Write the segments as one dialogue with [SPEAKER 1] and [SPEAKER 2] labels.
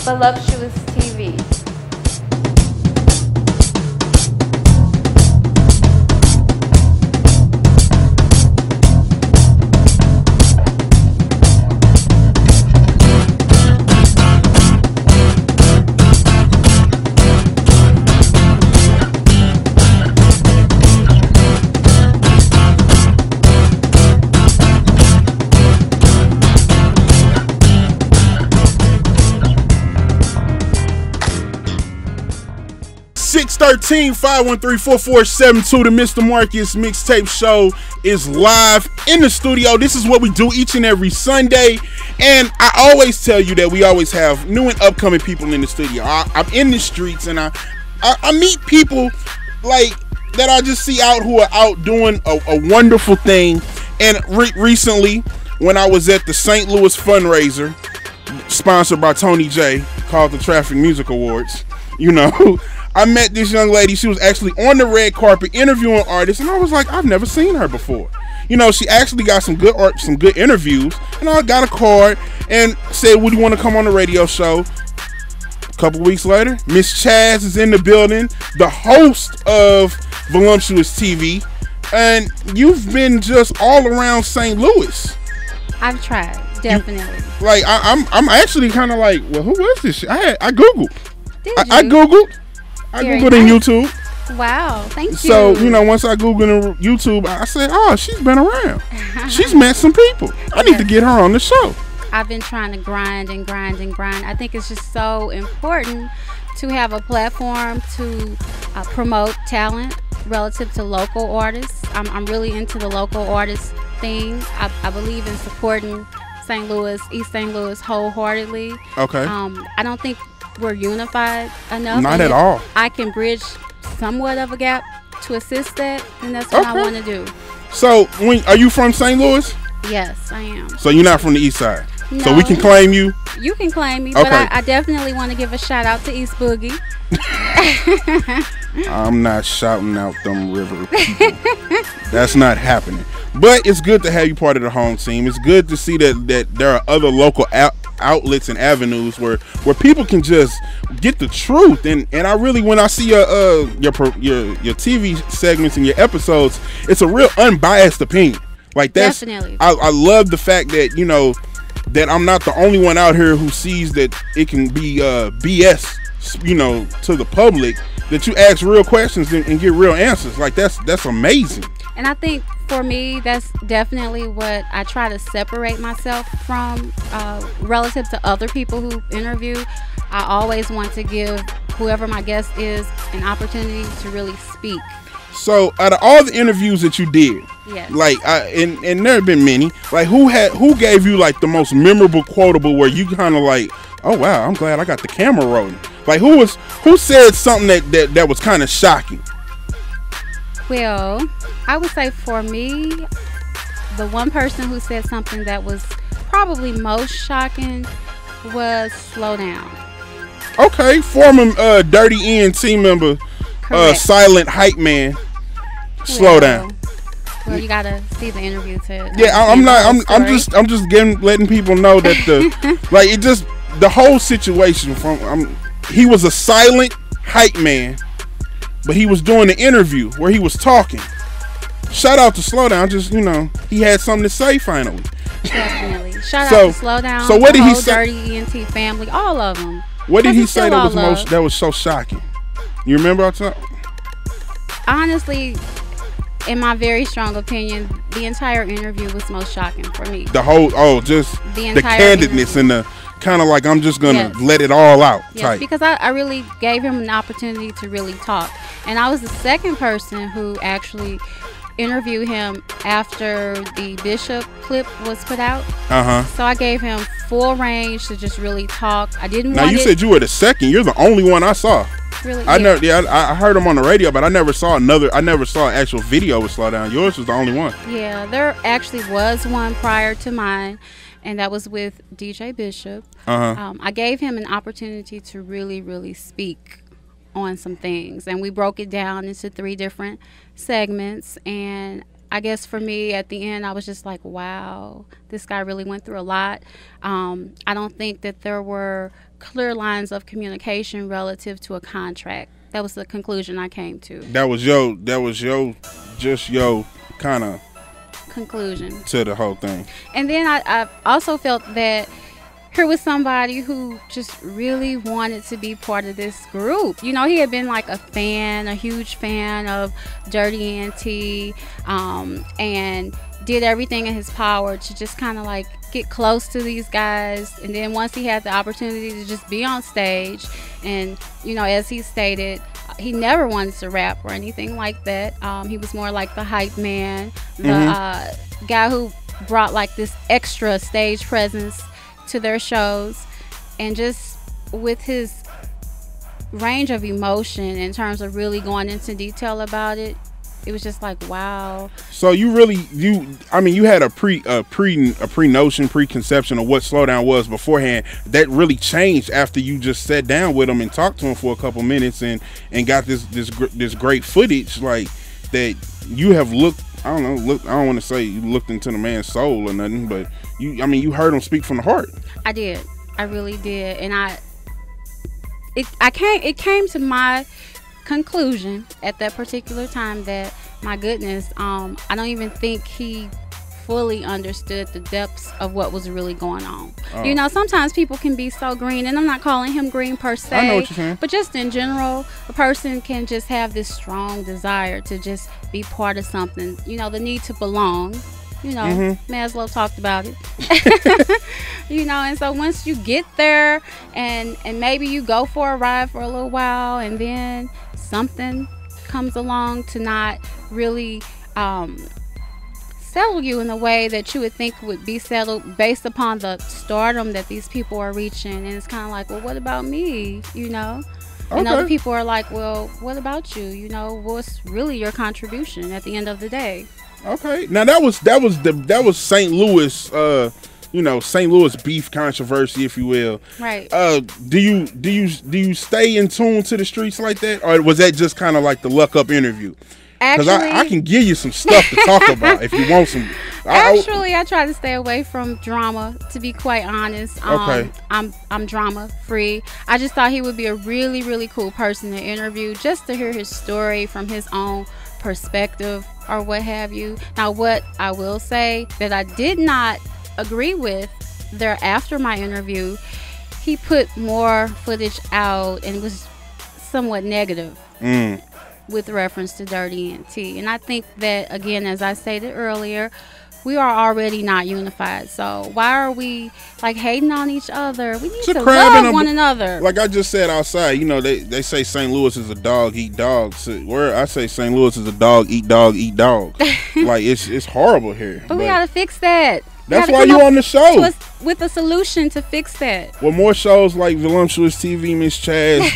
[SPEAKER 1] Voluptuous TV.
[SPEAKER 2] 613-513-4472. The Mr. Marcus Mixtape Show is live in the studio. This is what we do each and every Sunday. And I always tell you that we always have new and upcoming people in the studio. I'm in the streets and I meet people like that I just see out who are out doing a wonderful thing. And recently, when I was at the St. Louis fundraiser, sponsored by Tony J, called the Traffic Music Awards, you know, I met this young lady. She was actually on the red carpet interviewing artists, and I was like, I've never seen her before. You know, she actually got some good art, some good interviews, and I got a card and said, would you want to come on the radio show? A couple weeks later, Miss Chaz is in the building, the host of Voluptuous TV, and you've been just all around St. Louis.
[SPEAKER 1] I've tried, definitely.
[SPEAKER 2] I'm actually kind of like, well, who was this? I Googled.
[SPEAKER 1] I
[SPEAKER 2] Googled. I Googled in YouTube.
[SPEAKER 1] Wow, thank you.
[SPEAKER 2] So, you know, once I Googled in YouTube, I said, oh, she's been around. She's met some people. I need to get her on the show.
[SPEAKER 1] I've been trying to grind and grind and grind. I think it's just so important to have a platform to promote talent relative to local artists. I'm really into the local artist thing. I believe in supporting St. Louis, East St. Louis wholeheartedly.
[SPEAKER 2] Okay.
[SPEAKER 1] I don't think we're unified enough.
[SPEAKER 2] Not at all.
[SPEAKER 1] I can bridge somewhat of a gap to assist that, and that's what I want to do.
[SPEAKER 2] So, are you from St. Louis?
[SPEAKER 1] Yes, I am.
[SPEAKER 2] So you're not from the east side?
[SPEAKER 1] No.
[SPEAKER 2] So we can claim you?
[SPEAKER 1] You can claim me,
[SPEAKER 2] okay.
[SPEAKER 1] But I definitely want to give a shout out to East Boogie.
[SPEAKER 2] I'm not shouting out them river people. That's not happening. But it's good to have you part of the home team. It's good to see that there are other local outlets and avenues where people can just get the truth. And I really, when I see your TV segments and your episodes, it's a real unbiased opinion. Like that's
[SPEAKER 1] definitely.
[SPEAKER 2] I love the fact that, you know, that I'm not the only one out here who sees that it can be BS, you know, to the public, that you ask real questions and get real answers. Like that's amazing.
[SPEAKER 1] And I think for me, that's definitely what I try to separate myself from relative to other people who interview. I always want to give whoever my guest is an opportunity to really speak.
[SPEAKER 2] So out of all the interviews that you did,
[SPEAKER 1] yes.
[SPEAKER 2] Like and there have been many, like who gave you like the most memorable quotable where you kind of like, oh wow, I'm glad I got the camera rolling. Like who said something that was kind of shocking?
[SPEAKER 1] Well, I would say for me, the one person who said something that was probably most shocking was Slow Down.
[SPEAKER 2] Okay, former Dirty Ian team member, Silent Hype Man, Slow Down.
[SPEAKER 1] Well, you gotta see the interview to.
[SPEAKER 2] Yeah, I'm just letting people know that the whole situation he was a silent hype man, but he was doing the interview where he was talking. Shout out to Slow Down. Just, you know, he had something to say finally.
[SPEAKER 1] Definitely. Shout out to Slow Down.
[SPEAKER 2] So what did he say?
[SPEAKER 1] Dirty ENT family, all of them.
[SPEAKER 2] What did he say that was so shocking? You remember?
[SPEAKER 1] Honestly, in my very strong opinion, the entire interview was most shocking for me.
[SPEAKER 2] The whole, just the candidness and the kind of like, I'm just gonna let it all out type.
[SPEAKER 1] Because I really gave him an opportunity to really talk, and I was the second person who actually interviewed him after the Bishop clip was put out. So I gave him full range to just really talk. I didn't want. Now you said
[SPEAKER 2] you were the second. You're the only one I saw.
[SPEAKER 1] Really?
[SPEAKER 2] I heard him on the radio, but I never saw an actual video with Slow Down. Yours was the only one.
[SPEAKER 1] Yeah, there actually was one prior to mine, and that was with DJ Bishop. I gave him an opportunity to really, really speak on some things, and we broke it down into 3 different segments, and I guess for me at the end, I was just like, wow, this guy really went through a lot. I don't think that there were clear lines of communication relative to a contract. That was the conclusion I came to.
[SPEAKER 2] That was just your kind of
[SPEAKER 1] conclusion
[SPEAKER 2] to the whole thing.
[SPEAKER 1] And then I also felt that here was somebody who just really wanted to be part of this group. You know, he had been like a huge fan of Dirty Auntie, and did everything in his power to just kind of like get close to these guys. And then once he had the opportunity to just be on stage, and you know, as he stated, he never wanted to rap or anything like that. He was more like the hype man, the guy who brought like this extra stage presence to their shows. And just with his range of emotion in terms of really going into detail about it, it was just like, wow.
[SPEAKER 2] So you had a preconception of what Slowdown was beforehand. That really changed after you just sat down with him and talked to him for a couple minutes and got this great footage, like that you have looked. I don't want to say you looked into the man's soul or nothing, but you heard him speak from the heart.
[SPEAKER 1] I did. I really did. And it came to my conclusion at that particular time that, my goodness, I don't even think he fully understood the depths of what was really going on. You know, sometimes people can be so green, and I'm not calling him green per se,
[SPEAKER 2] I know what you're saying,
[SPEAKER 1] but just in general, a person can just have this strong desire to just be part of something. You know, the need to belong. You know, Maslow talked about it. You know, and so once you get there and maybe you go for a ride for a little while, and then something comes along to not really settle you in the way that you would think would be settled based upon the stardom that these people are reaching. And it's kind of like, well, what about me? You know? Okay. And other people are like, well, what about you? You know, what's really your contribution at the end of the day?
[SPEAKER 2] Okay. Now that was St. Louis, St. Louis beef controversy, if you will.
[SPEAKER 1] Right.
[SPEAKER 2] Do you stay in tune to the streets like that, or was that just kind of like the Luck Up interview? Because I can give you some stuff to talk about if you want some.
[SPEAKER 1] I try to stay away from drama, to be quite honest.
[SPEAKER 2] Okay.
[SPEAKER 1] I'm drama free. I just thought he would be a really, really cool person to interview, just to hear his story from his own perspective or what have you. Now, what I will say that I did not agree with there after my interview, he put more footage out and was somewhat negative with reference to Dirty Auntie. And I think that, again, as I stated earlier, we are already not unified. So why are we like hating on each other? We need to love one another.
[SPEAKER 2] Like I just said outside, you know, they say St. Louis is a dog eat dog. Where I say St. Louis is a dog eat dog eat dog. Like it's horrible here.
[SPEAKER 1] But we gotta fix that.
[SPEAKER 2] That's why you on the show.
[SPEAKER 1] With a solution to fix that.
[SPEAKER 2] Well, more shows like Voluptuous TV Ms. Chaz,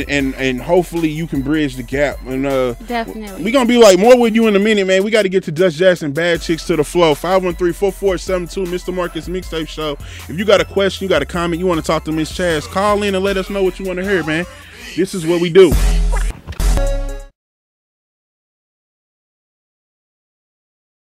[SPEAKER 2] and hopefully you can bridge the gap. And
[SPEAKER 1] definitely,
[SPEAKER 2] we're gonna be like more with you in a minute, man. We got to get to Dutch Jackson, Bad Chicks to the Flow. 513-4472, Mr. Marcus Mixtape Show. If you got a question, you got a comment, you want to talk to Ms. Chaz, call in and let us know what you want to hear, man. This is what we do.